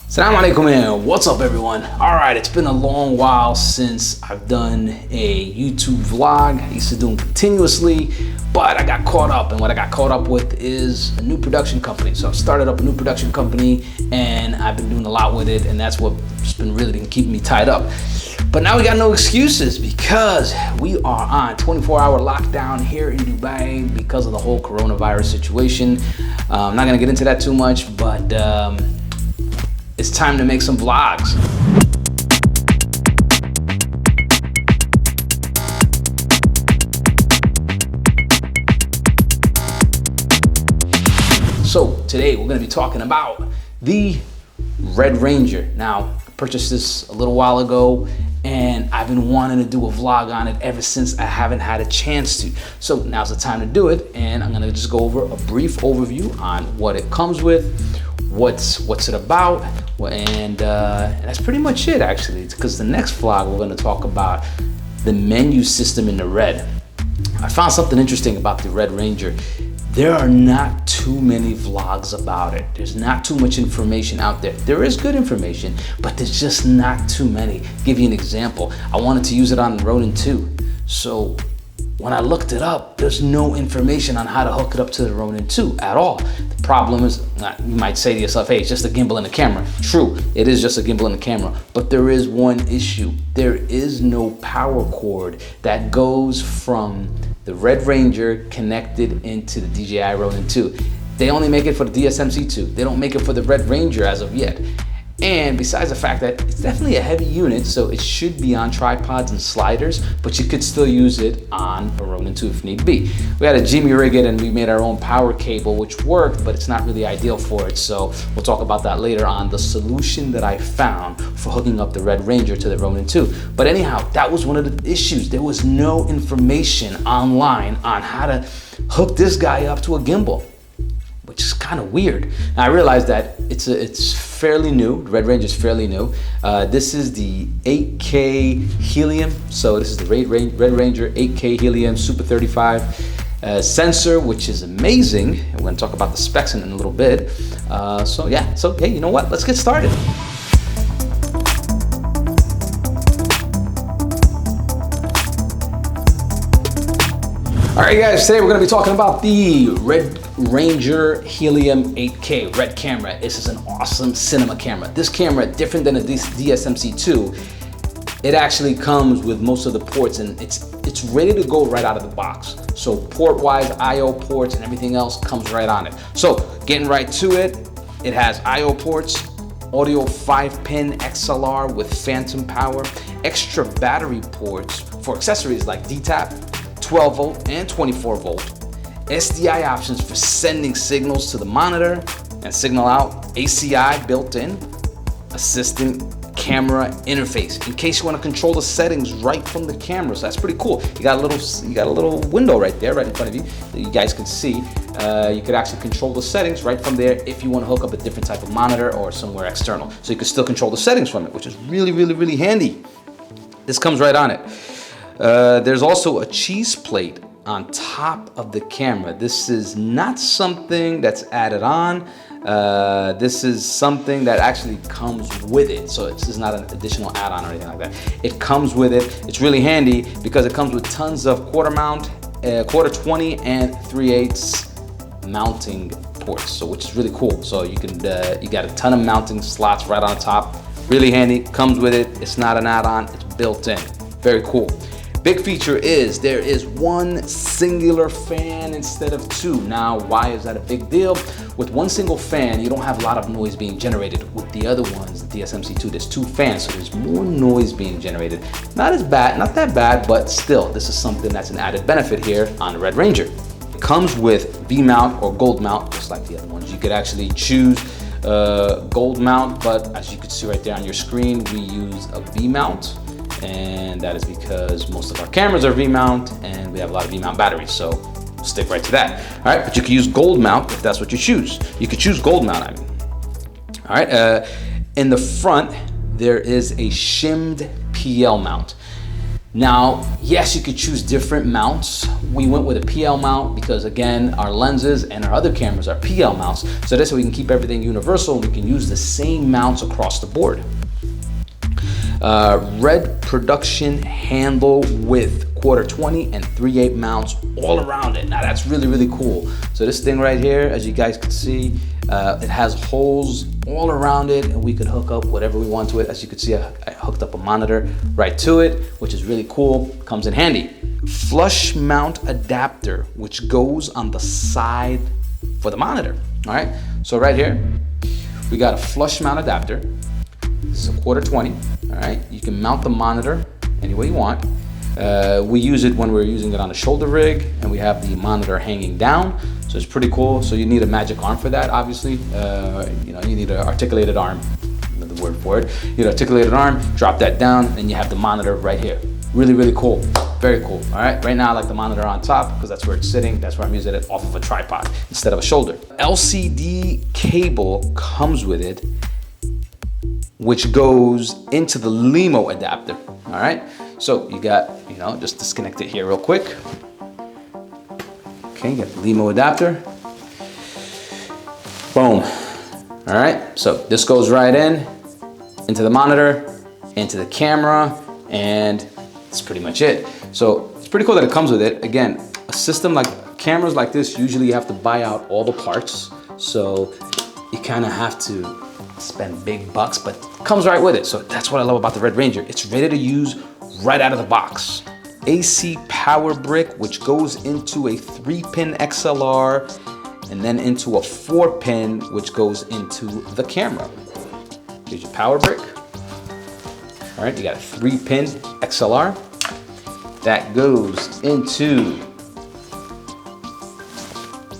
Assalamu alaikum and what's up everyone? Alright, it's been a long while since I've done a YouTube vlog. I used to do them continuously, but I got caught up, and what I got caught up with is a new production company. So I've started up a new production company and I've been doing a lot with it, and that's what's been really keeping me tied up. But now we got no excuses because we are on 24-hour lockdown here in Dubai because of the whole coronavirus situation. I'm not gonna get into that too much, but it's time to make some vlogs. So today we're gonna be talking about the Red Ranger. Now, I purchased this a little while ago and I've been wanting to do a vlog on it ever since I haven't had a chance to. So now's the time to do it, and I'm gonna just go over a brief overview on what it comes with, what's it about, and that's pretty much it actually, because the next vlog we're going to talk about the menu system in the Red. I found something interesting about the Red Ranger. There are not too many vlogs about it. There's not too much information out there. There is good information, but there's just not too many. Give you an example. I wanted to use it on the Ronin 2. So when I looked it up, there's no information on how to hook it up to the Ronin 2 at all. The problem is, you might say to yourself, hey, it's just a gimbal and a camera. True, it is just a gimbal and a camera, but there is one issue. There is no power cord that goes from the Red Ranger connected into the DJI Ronin 2. They only make it for the DSMC2. They don't make it for the Red Ranger as of yet. And besides the fact that it's definitely a heavy unit, so it should be on tripods and sliders, but you could still use it on a Ronin 2 if need be. We had a Jimmy rig it and we made our own power cable, which worked, but it's not really ideal for it. So we'll talk about that later on, the solution that I found for hooking up the Red Ranger to the Ronin 2. But anyhow, that was one of the issues. There was no information online on how to hook this guy up to a gimbal, which is kind of weird. Now, I realized that it's fairly new. The Red Ranger is fairly new. This is the 8K Helium. So this is the Red Ranger 8K Helium Super 35 sensor, which is amazing. And we're gonna talk about the specs in a little bit. So hey, you know what? Let's get started. All right, guys, today we're gonna be talking about the Red Ranger Helium 8K Red camera. This is an awesome cinema camera. This camera, different than a DSMC2, it actually comes with most of the ports, and it's ready to go right out of the box. So port-wise, I/O ports and everything else comes right on it. So getting right to it, it has I/O ports, audio 5-pin XLR with phantom power, extra battery ports for accessories like DTAP, 12 volt and 24 volt, SDI options for sending signals to the monitor and signal out, ACI built in, assistant camera interface in case you want to control the settings right from the camera. So that's pretty cool. You got a little window right there, right in front of you that you guys can see. You could actually control the settings right from there if you want to hook up a different type of monitor or somewhere external. So you can still control the settings from it, which is really handy. This comes right on it. There's also a cheese plate on top of the camera. This is not something that's added on. This is something that actually comes with it. So this is not an additional add-on or anything like that. It comes with it. It's really handy because it comes with tons of quarter mount, quarter 20 and 3/8 mounting ports. So which is really cool. So you can you got a ton of mounting slots right on top. Really handy. Comes with it. It's not an add-on. It's built in. Very cool. Big feature is there is one singular fan instead of two. Now, why is that a big deal? With one single fan, you don't have a lot of noise being generated. With the other ones, the DSMC2, there's two fans, so there's more noise being generated. Not as bad, not that bad, but still, this is something that's an added benefit here on the Red Ranger. It comes with V-mount or gold mount, just like the other ones. You could actually choose gold mount, but as you can see right there on your screen, we use a V-mount. And that is because most of our cameras are V-mount and we have a lot of V-mount batteries, so stick right to that. All right, but you can use gold mount if that's what you choose. You could choose gold mount, I mean. All right, in the front, there is a shimmed PL mount. Now, yes, you could choose different mounts. We went with a PL mount because again, our lenses and our other cameras are PL mounts. So this way we can keep everything universal. We can use the same mounts across the board. Red production handle with 1/4 and 3/8 mounts all around it. Now that's really, really cool. So this thing right here, as you guys can see, it has holes all around it, and we could hook up whatever we want to it. As you can see, I hooked up a monitor right to it, which is really cool, comes in handy. Flush mount adapter, which goes on the side for the monitor, all right? So right here, we got a flush mount adapter. This is a 1/4, all right? You can mount the monitor any way you want. We use it when we're using it on a shoulder rig, and we have the monitor hanging down. So it's pretty cool. So you need a magic arm for that, obviously. You know, you need an articulated arm, another word for it. You need an articulated arm, drop that down, and you have the monitor right here. Really, really cool, very cool, all right? Right now I like the monitor on top because that's where it's sitting. That's where I'm using it, off of a tripod instead of a shoulder. LCD cable comes with it, which goes into the LEMO adapter, all right? So you got, you know, just disconnect it here real quick. Okay, you got the LEMO adapter. Boom. All right, so this goes right into the monitor, into the camera, and that's pretty much it. So it's pretty cool that it comes with it. Again, a system like cameras like this, usually you have to buy out all the parts. So you kind of have to spend big bucks, but it comes right with it. So that's what I love about the Red Ranger. It's ready to use right out of the box. AC power brick, which goes into a 3-pin XLR and then into a 4-pin, which goes into the camera. Here's your power brick. All right, you got a 3-pin XLR that goes into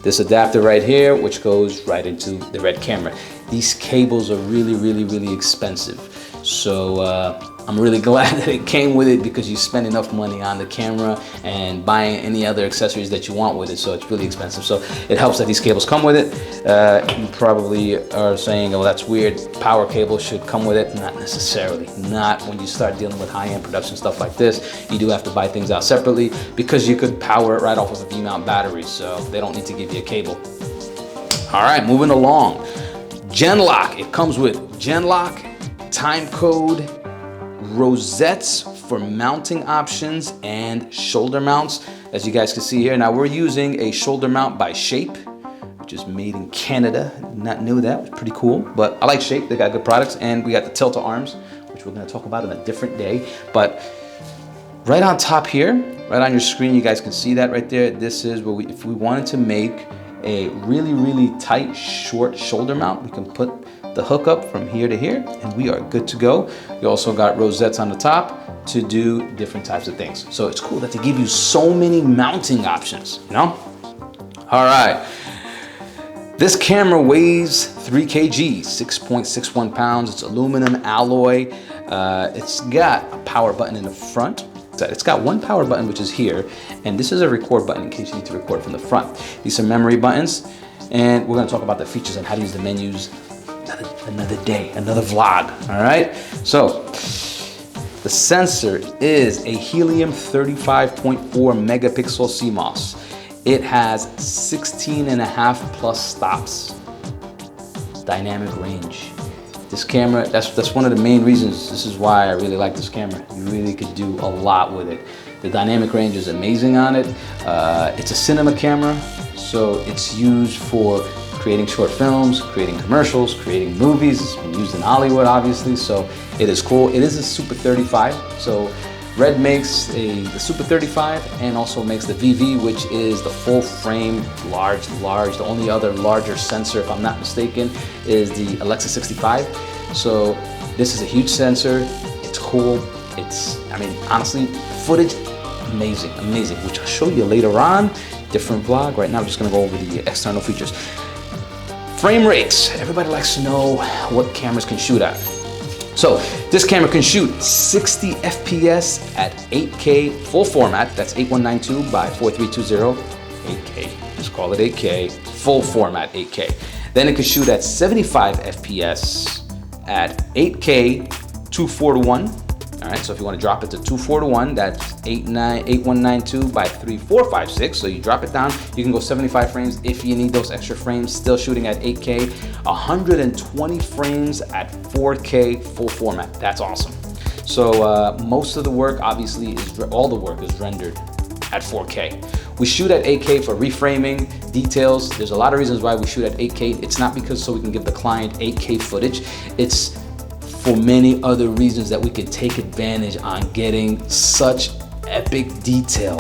this adapter right here, which goes right into the Red camera. These cables are really, really, really expensive. So I'm really glad that it came with it because you spend enough money on the camera and buying any other accessories that you want with it. So it's really expensive. So it helps that these cables come with it. You probably are saying, oh, that's weird. Power cable should come with it. Not necessarily. Not when you start dealing with high-end production stuff like this. You do have to buy things out separately because you could power it right off of a V-mount battery. So they don't need to give you a cable. All right, moving along. Genlock. It comes with Genlock, time code, rosettes for mounting options, and shoulder mounts, as you guys can see here. Now we're using a shoulder mount by Shape, which is made in Canada. Did not know that. It was pretty cool, but I like Shape. They got good products, and we got the tilt arms, which we're going to talk about in a different day. But right on top here, right on your screen, you guys can see that right there. This is where if we wanted to make a really, really tight, short shoulder mount, we can put the hook up from here to here, and we are good to go. You also got rosettes on the top to do different types of things. So it's cool that they give you so many mounting options, you know? All right. This camera weighs 3 kg, 6.61 pounds. It's aluminum alloy. It's got a power button in the front. It's got one power button, which is here, and this is a record button in case you need to record from the front. These are memory buttons, and we're gonna talk about the features and how to use the menus another day, another vlog, all right? So, the sensor is a Helium 35.4 megapixel CMOS. It has 16.5 plus stops. Dynamic range. This camera, that's one of the main reasons. This is why I really like this camera. You really could do a lot with it. The dynamic range is amazing on it. It's a cinema camera, so it's used for creating short films, creating commercials, creating movies. It's been used in Hollywood, obviously, so it is cool. It is a Super 35, so Red makes the Super 35 and also makes the VV, which is the full frame, large. The only other larger sensor, if I'm not mistaken, is the Alexa 65. So this is a huge sensor. It's cool. It's, I mean, honestly, footage, amazing, which I'll show you later on. Different vlog. Right now, I'm just gonna go over the external features. Frame rates. Everybody likes to know what cameras can shoot at. So this camera can shoot 60 FPS at 8K full format. That's 8192 by 4320, 8K. Just call it 8K, full format 8K. Then it can shoot at 75 FPS at 8K 24:1. All All right, so if you want to drop it to 2:4:1, that's 8192 by 3456. So you drop it down, you can go 75 frames if you need those extra frames, still shooting at 8K, 120 frames at 4K full format. That's awesome. So most of the work, obviously, all the work is rendered at 4K. We shoot at 8K for reframing, details. There's a lot of reasons why we shoot at 8K. It's not because so we can give the client 8K footage. It's for many other reasons that we could take advantage on getting such epic detail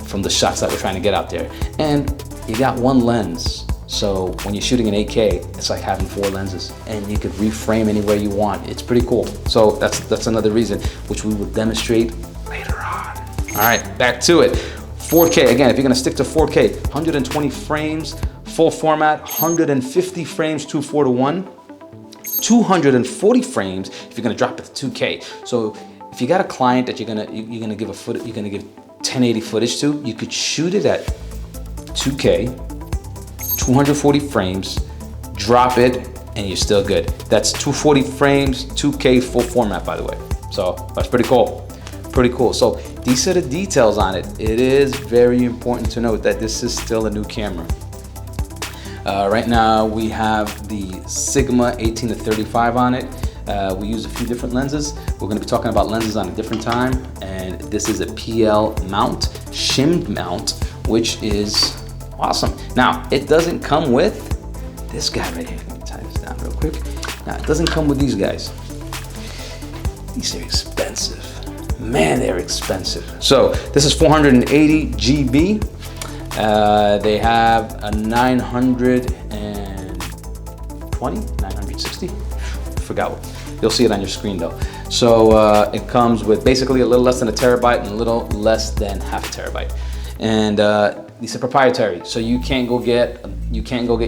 from the shots that we're trying to get out there. And you got one lens. So when you're shooting in 8K, it's like having 4 lenses and you could reframe anywhere you want. It's pretty cool. So that's another reason, which we will demonstrate later on. All right, back to it. 4K, again, if you're gonna stick to 4K, 120 frames, full format, 150 frames, 2:4:1. 240 frames if you're gonna drop it to 2K. So if you got a client that you're gonna give 1080 footage to, you could shoot it at 2K, 240 frames, drop it, and you're still good. That's 240 frames, 2K full format, by the way. So that's pretty cool. Pretty cool. So these are the details on it. It is very important to note that this is still a new camera. Right now we have the Sigma 18-35 on it. We use a few different lenses. We're going to be talking about lenses on a different time. And this is a PL mount, shimmed mount, which is awesome. Now, it doesn't come with this guy right here. Let me tie this down real quick. Now, it doesn't come with these guys. These are expensive. Man, they're expensive. So this is 480 GB. They have a 960, forgot what. You'll see it on your screen though. So it comes with basically a little less than a terabyte and a little less than half a terabyte. And these are proprietary, so you can't go get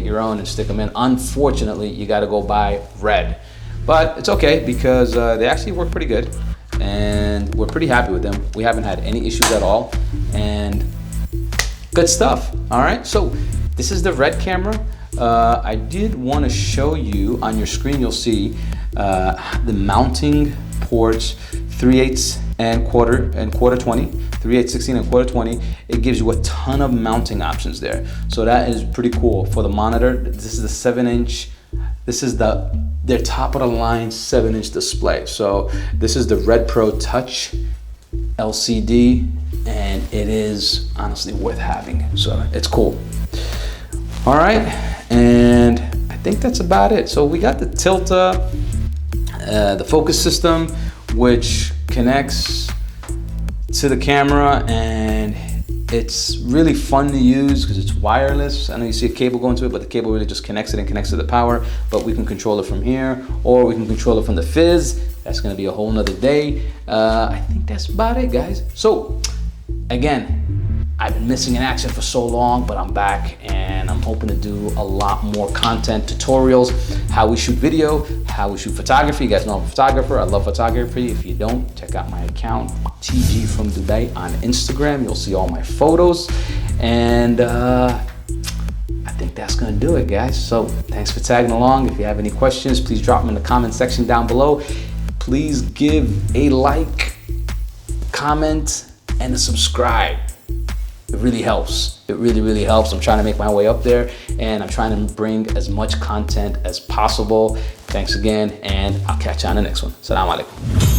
your own and stick them in. Unfortunately, you got to go buy Red, but it's okay because they actually work pretty good, and we're pretty happy with them. We haven't had any issues at all, and good stuff. All right, so this is the Red camera. I did want to show you on your screen. You'll see the mounting ports, 3/8 and quarter 20, 3/8, 16 and quarter 20. It gives you a ton of mounting options there. So that is pretty cool for the monitor. This is the 7-inch. This is their top of the line 7-inch display. So this is the Red Pro Touch LCD, and it is honestly worth having. So it's cool. All right, and I think that's about it. So we got the Tilta, the focus system, which connects to the camera, and it's really fun to use because it's wireless. I know you see a cable going to it, but the cable really just connects it and connects to the power, but we can control it from here, or we can control it from the fizz. That's gonna be a whole nother day. I think that's about it, guys. So again, I've been missing in action for so long, but I'm back and I'm hoping to do a lot more content, tutorials, how we shoot video, how we shoot photography. You guys know I'm a photographer. I love photography. If you don't, check out my account, TG from Dubai on Instagram. You'll see all my photos. And I think that's gonna do it, guys. So thanks for tagging along. If you have any questions, please drop them in the comment section down below. Please give a like, comment, and a subscribe. It really helps. It really, really helps. I'm trying to make my way up there, and I'm trying to bring as much content as possible. Thanks again, and I'll catch you on the next one. Assalamu alaikum.